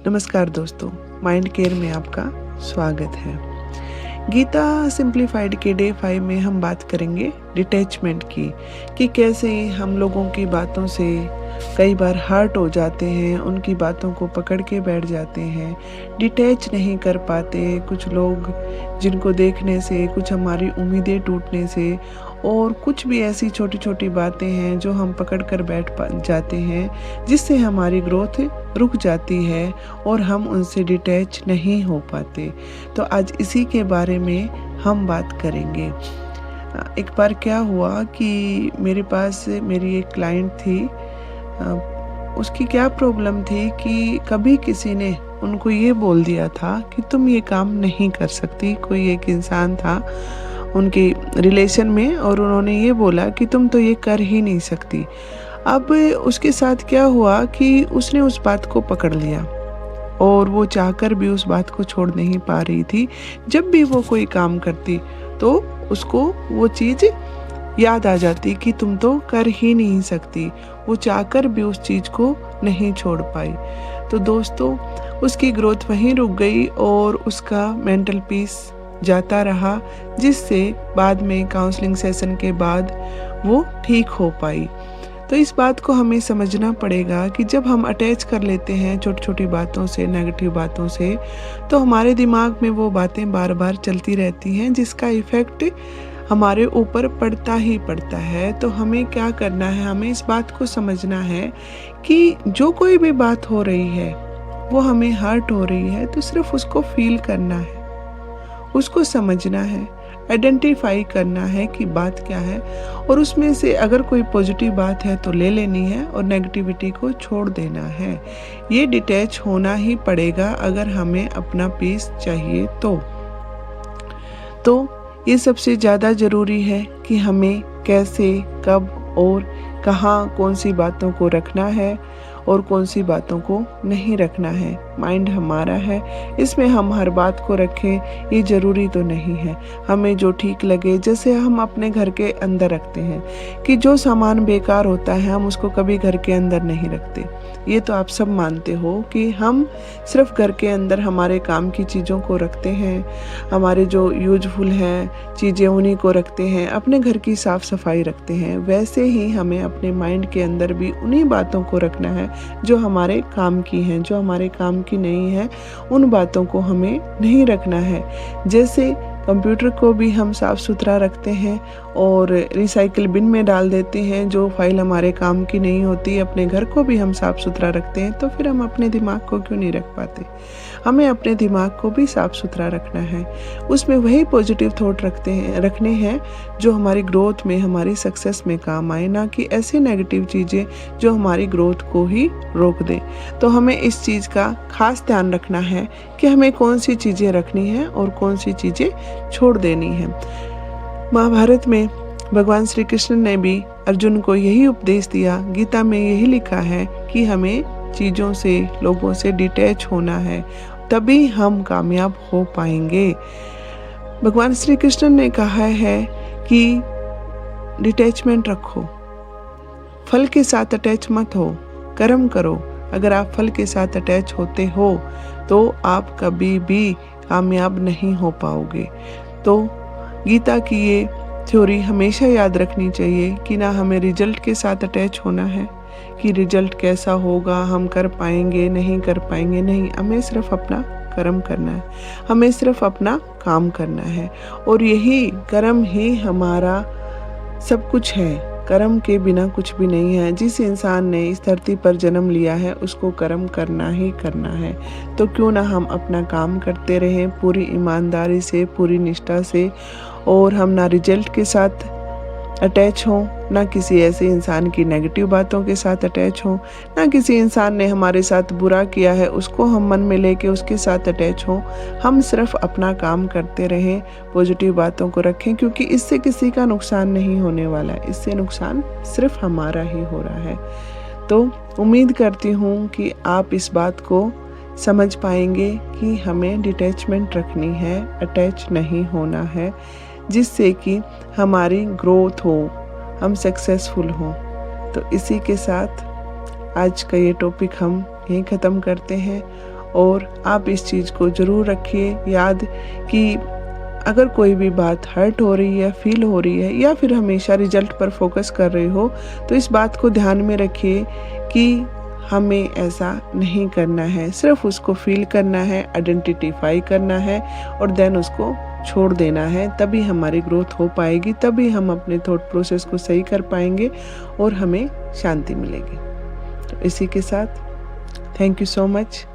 नमस्कार दोस्तों, mind care में आपका स्वागत है। गीता सिंप्लीफाइड के डे 5 में हम बात करेंगे डिटैचमेंट की, कि कैसे हम लोगों की बातों से कई बार हर्ट हो जाते हैं, उनकी बातों को पकड़ के बैठ जाते हैं, डिटैच नहीं कर पाते। कुछ लोग जिनको देखने से, कुछ हमारी उम्मीदें टूटने से और कुछ भी ऐसी छोटी छोटी बातें हैं जो हम पकड़ कर बैठ जाते हैं, जिससे हमारी ग्रोथ रुक जाती है और हम उनसे डिटैच नहीं हो पाते। तो आज इसी के बारे में हम बात करेंगे। एक बार क्या हुआ कि मेरे पास मेरी एक क्लाइंट थी। उसकी क्या प्रॉब्लम थी कि कभी किसी ने उनको ये बोल दिया था कि तुम ये काम नहीं कर सकती। कोई एक इंसान था उनके रिलेशन में और उन्होंने ये बोला कि तुम तो ये कर ही नहीं सकती। अब उसके साथ क्या हुआ कि उसने उस बात को पकड़ लिया और वो चाहकर भी उस बात को छोड़ नहीं पा रही थी। जब भी वो कोई काम करती तो उसको वो चीज़ याद आ जाती कि तुम तो कर ही नहीं सकती। वो चाहकर भी उस चीज़ को नहीं छोड़ पाई। तो दोस्तों, उसकी ग्रोथ वहीं रुक गई और उसका मेंटल पीस जाता रहा, जिससे बाद में काउंसलिंग सेशन के बाद वो ठीक हो पाई। तो इस बात को हमें समझना पड़ेगा कि जब हम अटैच कर लेते हैं छोटी छोटी बातों से, नेगेटिव बातों से, तो हमारे दिमाग में वो बातें बार बार चलती रहती हैं, जिसका इफ़ेक्ट हमारे ऊपर पड़ता ही पड़ता है। तो हमें क्या करना है, हमें इस बात को समझना है कि जो कोई भी बात हो रही है वो हमें हर्ट हो रही है, तो सिर्फ उसको फील करना है, उसको समझना है, आइडेंटिफाई करना है कि बात क्या है, और उसमें से अगर कोई पॉजिटिव बात है तो ले लेनी है और नेगेटिविटी को छोड़ देना है। ये डिटैच होना ही पड़ेगा अगर हमें अपना पीस चाहिए तो ये सबसे ज़्यादा ज़रूरी है कि हमें कैसे, कब और कहाँ कौन सी बातों को रखना है और कौन सी बातों को नहीं रखना है। माइंड हमारा है, इसमें हम हर बात को रखें ये ज़रूरी तो नहीं है। हमें जो ठीक लगे, जैसे हम अपने घर के अंदर रखते हैं कि जो सामान बेकार होता है हम उसको कभी घर के अंदर नहीं रखते। ये तो आप सब मानते हो कि हम सिर्फ घर के अंदर हमारे काम की चीज़ों को रखते हैं, हमारे जो यूजफुल हैं चीज़ें उन्हीं को रखते हैं, अपने घर की साफ़ सफाई रखते हैं। वैसे ही हमें अपने माइंड के अंदर भी उन्हीं बातों को रखना है जो हमारे काम की हैं। जो हमारे काम की नहीं है उन बातों को हमें नहीं रखना है। जैसे कंप्यूटर को भी हम साफ़ सुथरा रखते हैं और रिसाइकिल बिन में डाल देते हैं जो फाइल हमारे काम की नहीं होती। अपने घर को भी हम साफ़ सुथरा रखते हैं, तो फिर हम अपने दिमाग को क्यों नहीं रख पाते। हमें अपने दिमाग को भी साफ़ सुथरा रखना है, उसमें वही पॉजिटिव थॉट रखने हैं जो हमारी ग्रोथ में, हमारी सक्सेस में काम आए, ना कि ऐसे नेगेटिव चीज़ें जो हमारी ग्रोथ को ही रोक दें। तो हमें इस चीज़ का खास ध्यान रखना है कि हमें कौन सी चीज़ें रखनी है और कौन सी चीज़ें छोड़ देनी है। महाभारत में भगवान श्री कृष्ण ने भी अर्जुन को यही उपदेश दिया। गीता में यही लिखा है कि हमें चीज़ों से, लोगों से डिटैच होना है, तभी हम कामयाब हो पाएंगे। भगवान श्री कृष्ण ने कहा है कि डिटैचमेंट रखो, फल के साथ अटैच मत हो, कर्म करो। अगर आप फल के साथ अटैच होते हो तो आप कभी भी कामयाब नहीं हो पाओगे। तो गीता की ये थ्योरी हमेशा याद रखनी चाहिए कि ना हमें रिजल्ट के साथ अटैच होना है कि रिजल्ट कैसा होगा, हम कर पाएंगे नहीं कर पाएंगे, नहीं। हमें सिर्फ अपना कर्म करना है, हमें सिर्फ अपना काम करना है और यही कर्म ही हमारा सब कुछ है। कर्म के बिना कुछ भी नहीं है। जिस इंसान ने इस धरती पर जन्म लिया है उसको कर्म करना ही करना है। तो क्यों ना हम अपना काम करते रहें पूरी ईमानदारी से, पूरी निष्ठा से, और हम ना रिजल्ट के साथ अटैच हों, ना किसी ऐसे इंसान की नेगेटिव बातों के साथ अटैच हों, ना किसी इंसान ने हमारे साथ बुरा किया है उसको हम मन में लेके उसके साथ अटैच हों। हम सिर्फ अपना काम करते रहें, पॉजिटिव बातों को रखें, क्योंकि इससे किसी का नुकसान नहीं होने वाला है, इससे नुकसान सिर्फ हमारा ही हो रहा है। तो उम्मीद करती हूँ कि आप इस बात को समझ पाएंगे कि हमें डिटैचमेंट रखनी है, अटैच नहीं होना है, जिससे कि हमारी ग्रोथ हो, हम सक्सेसफुल हों। तो इसी के साथ आज का ये टॉपिक हम यहीं ख़त्म करते हैं और आप इस चीज़ को ज़रूर रखिए याद कि अगर कोई भी बात हर्ट हो रही है, फील हो रही है या फिर हमेशा रिजल्ट पर फोकस कर रहे हो, तो इस बात को ध्यान में रखिए कि हमें ऐसा नहीं करना है। सिर्फ़ उसको फ़ील करना है, आइडेंटिफ़ाई करना है और देन उसको छोड़ देना है। तभी हमारी ग्रोथ हो पाएगी, तभी हम अपने थॉट प्रोसेस को सही कर पाएँगे और हमें शांति मिलेगी। तो इसी के साथ थैंक यू सो मच।